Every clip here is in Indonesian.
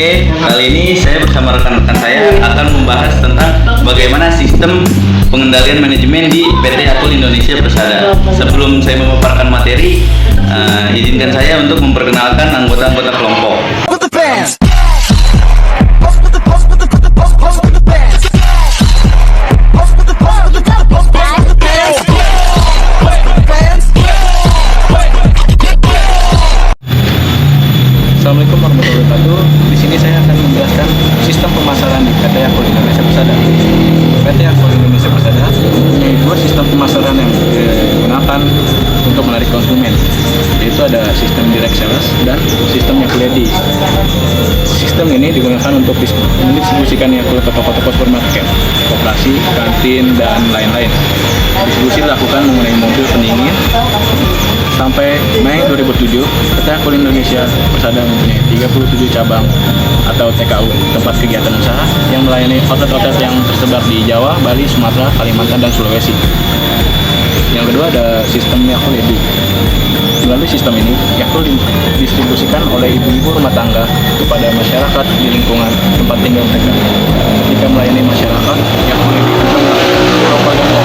Oke, kali ini saya bersama rekan-rekan saya akan membahas tentang bagaimana sistem pengendalian manajemen di PT Yakul Indonesia Persada. Sebelum saya memaparkan materi, izinkan saya untuk memperkenalkan anggota-anggota kelompok. Assalamualaikum warahmatullahi wabarakatuh. Di sini saya akan menjelaskan sistem pemasaran di PT Yakul Indonesia Persada. PT Yakul Indonesia Persada mempunyai dua sistem pemasaran yang digunakan untuk menarik konsumen, yaitu ada sistem direct sales dan sistem Yakul Ready. Sistem ini digunakan untuk mendistribusikan Yakult ke toko-toko supermarket, koperasi, kantin, dan lain-lain. Distribusi dilakukan mengenai mobil pendingin. Sampai Mei 2007, PT Yakul Indonesia Persada mempunyai 37 cabang atau TKU, tempat kegiatan usaha, yang melayani outlet-outlet yang tersebar di Jawa, Bali, Sumatera, Kalimantan, dan Sulawesi. Yang kedua ada sistem Yakul Ready. Melalui sistem ini, Yakul didistribusikan oleh ibu-ibu rumah tangga kepada masyarakat di lingkungan tempat tinggal mereka. Ketika melayani masyarakat, Yakul Ready akan melakukan propaganda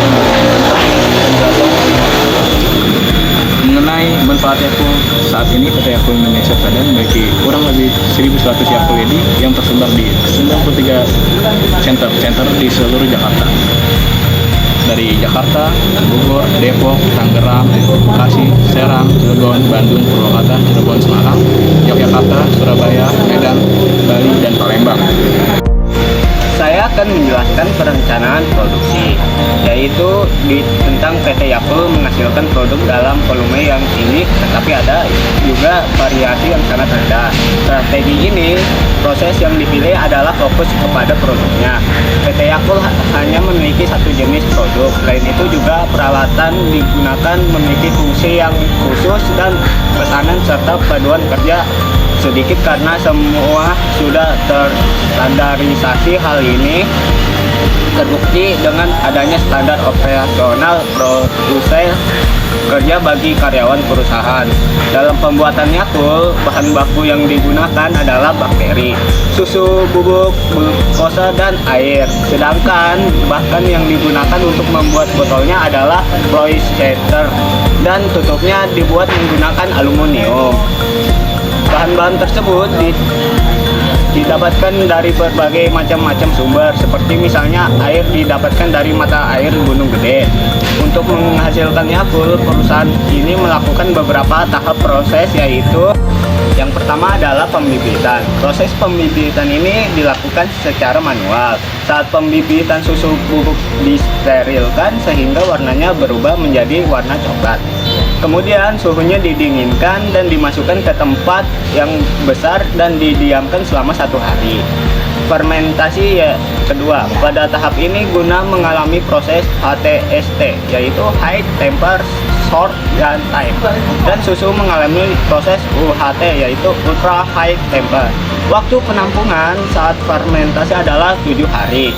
mengenai manfaat Yakul. Saat ini PT Yakul Indonesia Persada memiliki kurang lebih 1.100 Yakul Ready yang tersebar di 93 center di seluruh Jakarta. Dari Jakarta, Bogor, Depok, Tangerang, Bekasi, Serang, Cilegon, Bandung, Purwakarta, Cirebon, Semarang, Yogyakarta, Surabaya, Medan, Bali, dan Palembang. Saya akan menjelaskan perencanaan produksi, yaitu tentang PT Yakul menghasilkan produk dalam volume yang tinggi, tetapi ada juga variasi yang sangat rendah. Strategi ini, proses yang dipilih adalah fokus kepada produknya. PT Yakul hanya memiliki satu jenis produk, selain itu juga peralatan digunakan memiliki fungsi yang khusus dan pesanan serta paduan kerja sedikit karena semua sudah terstandarisasi. Hal ini terbukti dengan adanya standar operasional produsen kerja bagi karyawan perusahaan. Dalam pembuatan Yakul, bahan baku yang digunakan adalah bakteri, susu bubuk, glukosa, dan air. Sedangkan bahkan yang digunakan untuk membuat botolnya adalah polyester dan tutupnya dibuat menggunakan aluminium. Bahan-bahan tersebut didapatkan dari berbagai macam-macam sumber, seperti misalnya air didapatkan dari mata air Gunung Gede. Untuk menghasilkan Yakul, perusahaan ini melakukan beberapa tahap proses, yaitu yang pertama adalah pembibitan. Proses pembibitan ini dilakukan secara manual. Saat pembibitan, susu bubuk disterilkan sehingga warnanya berubah menjadi warna coklat. Kemudian suhunya didinginkan dan dimasukkan ke tempat yang besar dan didiamkan selama 1 hari. Fermentasi kedua, pada tahap ini guna mengalami proses HTST, yaitu High Temperature Short dan Time, dan susu mengalami proses UHT, yaitu Ultra High Temperature. Waktu penampungan saat fermentasi adalah 7 hari.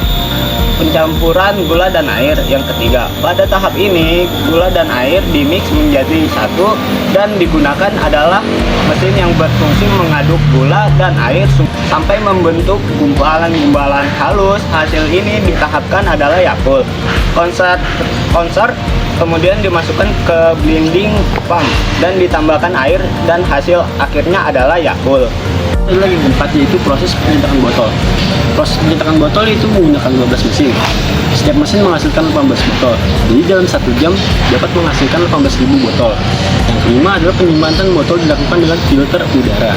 Pencampuran gula dan air yang ketiga. Pada tahap ini, gula dan air dimix menjadi satu dan digunakan adalah mesin yang berfungsi mengaduk gula dan air sampai membentuk gumpalan-gumpalan halus. Hasil ini ditahapkan adalah Yakul. Konser kemudian dimasukkan ke blending pump dan ditambahkan air dan hasil akhirnya adalah Yakul. Ada lagi keempat, yaitu proses pencetakan botol. Proses pencetakan botol itu menggunakan 12 mesin. Setiap mesin menghasilkan 18 botol. Jadi dalam 1 jam dapat menghasilkan 18.000 botol. Yang kelima adalah penyimpanan botol dilakukan dengan filter udara.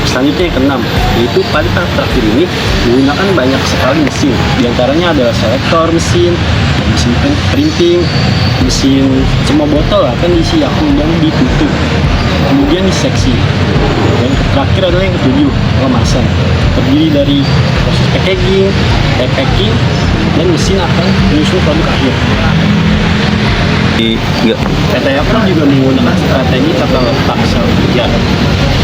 Selanjutnya yang keenam, yaitu pada tahap terakhir ini menggunakan banyak sekali mesin. Di antaranya adalah selektor mesin printing, mesin semua botol akan diisi Yakul dan ditutup. Kemudian diseksi. Dan terakhir adalah yang ketujuh, pengemasan. Terdiri dari proses packaging, repacking, dan mesin akan menyusun produk akhir. PT Yakul juga menggunakan strategi tata letak sel kerja.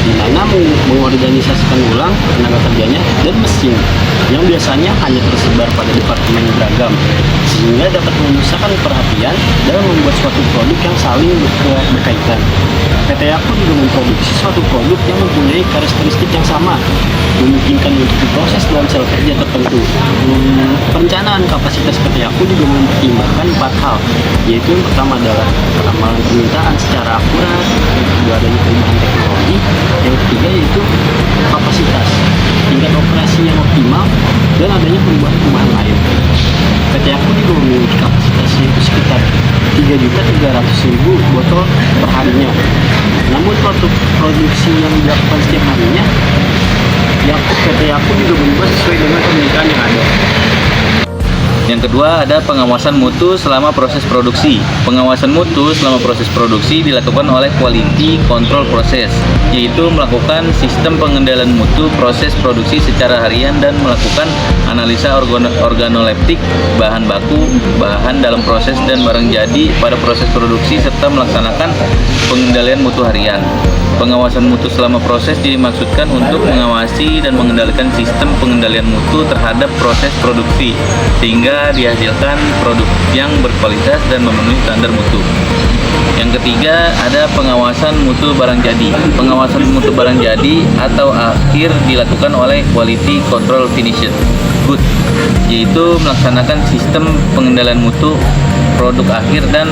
di mana mengorganisasikan ulang tenaga kerjanya dan mesin yang biasanya hanya tersebar pada departemen beragam, sehingga dapat memusatkan perhatian dalam membuat suatu produk yang saling berkaitan. PT Yakult juga memproduksi suatu produk yang mempunyai karakteristik yang sama, memungkinkan untuk diproses dalam sel kerja tertentu. Perencanaan kapasitas PT Yakult juga mempertimbangkan 4 hal, yaitu yang pertama adalah ramalan permintaan secara akurat, yang kedua adanya perubahan teknologi, yang ketiga yaitu kapasitas, tingkat operasi yang optimal, dan adanya perubahan lain. PT Yakult juga memiliki kapasitas yaitu sekitar 3.300.000 botol per harinya. Namun produksi yang dilakukan setiap harinya, PT Yakult juga berubah sesuai dengan permintaan yang ada. Yang kedua ada pengawasan mutu selama proses produksi. Pengawasan mutu selama proses produksi dilakukan oleh quality control process, yaitu melakukan sistem pengendalian mutu proses produksi secara harian dan melakukan analisa organoleptik, bahan baku, bahan dalam proses dan barang jadi pada proses produksi serta melaksanakan pengendalian mutu harian. Pengawasan mutu selama proses dimaksudkan untuk mengawasi dan mengendalikan sistem pengendalian mutu terhadap proses produksi sehingga dihasilkan produk yang berkualitas dan memenuhi standar mutu. Yang ketiga ada pengawasan mutu barang jadi. Pengawasan mutu barang jadi atau akhir dilakukan oleh quality control finished good, yaitu melaksanakan sistem pengendalian mutu produk akhir dan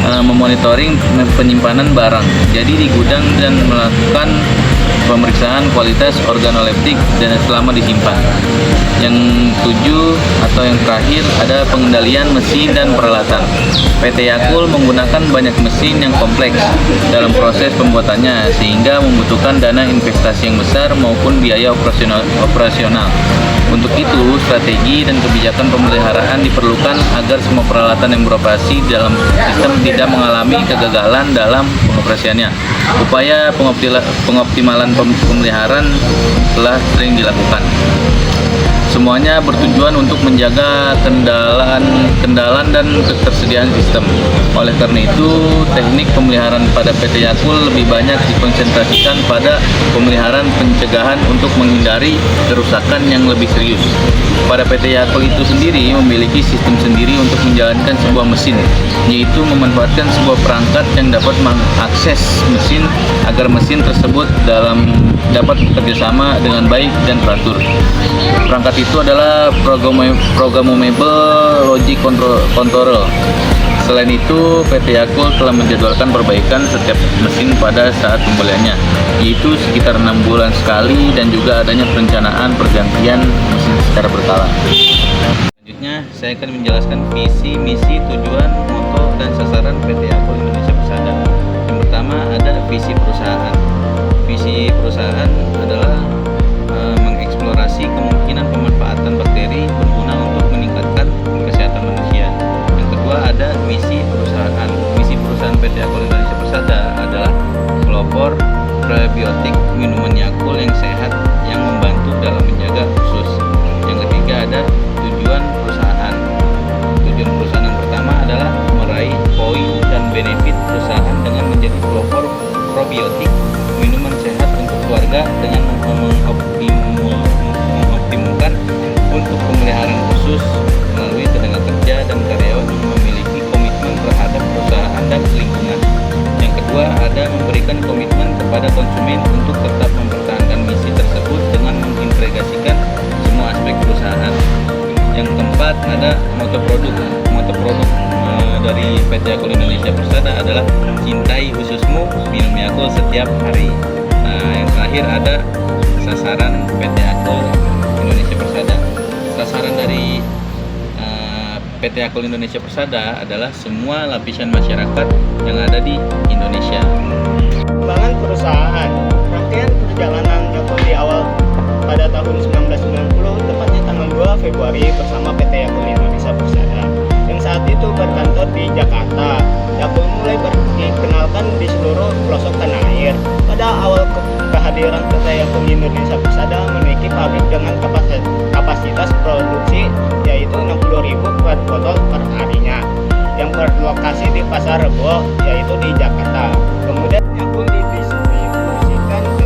memonitoring penyimpanan barang jadi di gudang dan melakukan pemeriksaan kualitas organoleptik dan selama disimpan. Yang 7 atau yang terakhir ada pengendalian mesin dan peralatan. PT Yakult menggunakan banyak mesin yang kompleks dalam proses pembuatannya sehingga membutuhkan dana investasi yang besar maupun biaya operasional. Untuk itu, strategi dan kebijakan pemeliharaan diperlukan agar semua peralatan yang beroperasi dalam sistem tidak mengalami kegagalan dalam pengoperasiannya. Upaya pengoptimalan pemeliharaan telah sering dilakukan. Semuanya bertujuan untuk menjaga kendalan dan ketersediaan sistem. Oleh karena itu, teknik pemeliharaan pada PT Yakult lebih banyak dikonsentrasikan pada pemeliharaan pencegahan untuk menghindari kerusakan yang lebih serius. Pada PT Yakult itu sendiri memiliki sistem sendiri untuk menjalankan sebuah mesin, yaitu memanfaatkan sebuah perangkat yang dapat mengakses mesin agar mesin tersebut dapat bekerjasama dengan baik dan teratur. Perangkat itu adalah programmable logic control. Selain itu, PT Yakult telah menjadwalkan perbaikan setiap mesin pada saat pembeliannya, yaitu sekitar 6 bulan sekali, dan juga adanya perencanaan pergantian mesin secara berkala. Selanjutnya, saya akan menjelaskan visi, misi, tujuan, moto, dan sasaran PT Yakult Indonesia Persada. Yang pertama ada visi perusahaan. Visi perusahaan adalah mengeksplorasi kemungkinan pemanfaatan bakteri berguna untuk meningkatkan kesehatan manusia. Yang kedua ada misi perusahaan. Misi perusahaan PT Yakult Indonesia Persada adalah pelopor prebiotik minuman Yakult yang sehat yang membantu dalam menjaga usus. Yang ketiga ada tujuan perusahaan. Tujuan perusahaan yang pertama adalah meraih poin dan benefit perusahaan dengan menjadi pelopor probiotik minuman sehat untuk keluarga dengan mengoptimalkan untuk pemeliharaan khusus melalui tenaga kerja dan karyawan yang memiliki komitmen terhadap perusahaan dan lingkungan. Yang kedua ada memberikan komitmen kepada konsumen untuk tetap mempertahankan misi tersebut dengan mengintegrasikan semua aspek perusahaan. Yang keempat ada moto produk. Moto produk dari PT Yakult Indonesia Persada adalah cintai ususmu, minum Yakult setiap hari. Yang terakhir ada sasaran PT Yakult Indonesia Persada. Sasaran dari PT Yakult Indonesia Persada adalah semua lapisan masyarakat yang ada di Indonesia. Pengembangan perusahaan. Rangkaian perjalanan Yakult di awal pada tahun 1990, tepatnya tanggal 2 Februari bersama PT Yakult Indonesia Persada yang saat itu berkantor di Jakarta. Yakult mulai dikenalkan di seluruh pelosok tanah air. Pada awal kehadiran PT Yakult Indonesia Persada memiliki pabrik dengan kapasitas produksi yaitu 60.000 botol per harinya yang berlokasi di Pasar Rebo yaitu di Jakarta. Kemudian Yakult didistribusikan ke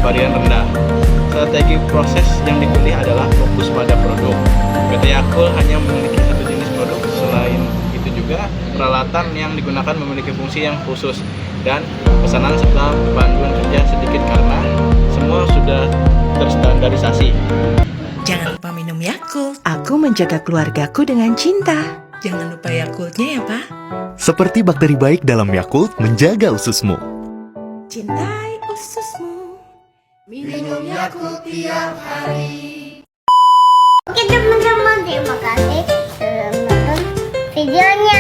varian rendah. Strategi proses yang dipilih adalah fokus pada produk. PT Yakult hanya memiliki satu jenis produk. Selain itu juga peralatan yang digunakan memiliki fungsi yang khusus dan pesanan serta panduan kerja sedikit karena semua sudah terstandarisasi. Jangan lupa minum Yakult. Aku menjaga keluargaku dengan cinta. Jangan lupa Yakultnya ya, Pak. Seperti bakteri baik dalam Yakult menjaga ususmu. Cintai ususmu. Minum Yakult tiap hari. Oke teman-teman, terima kasih sudah menonton videonya.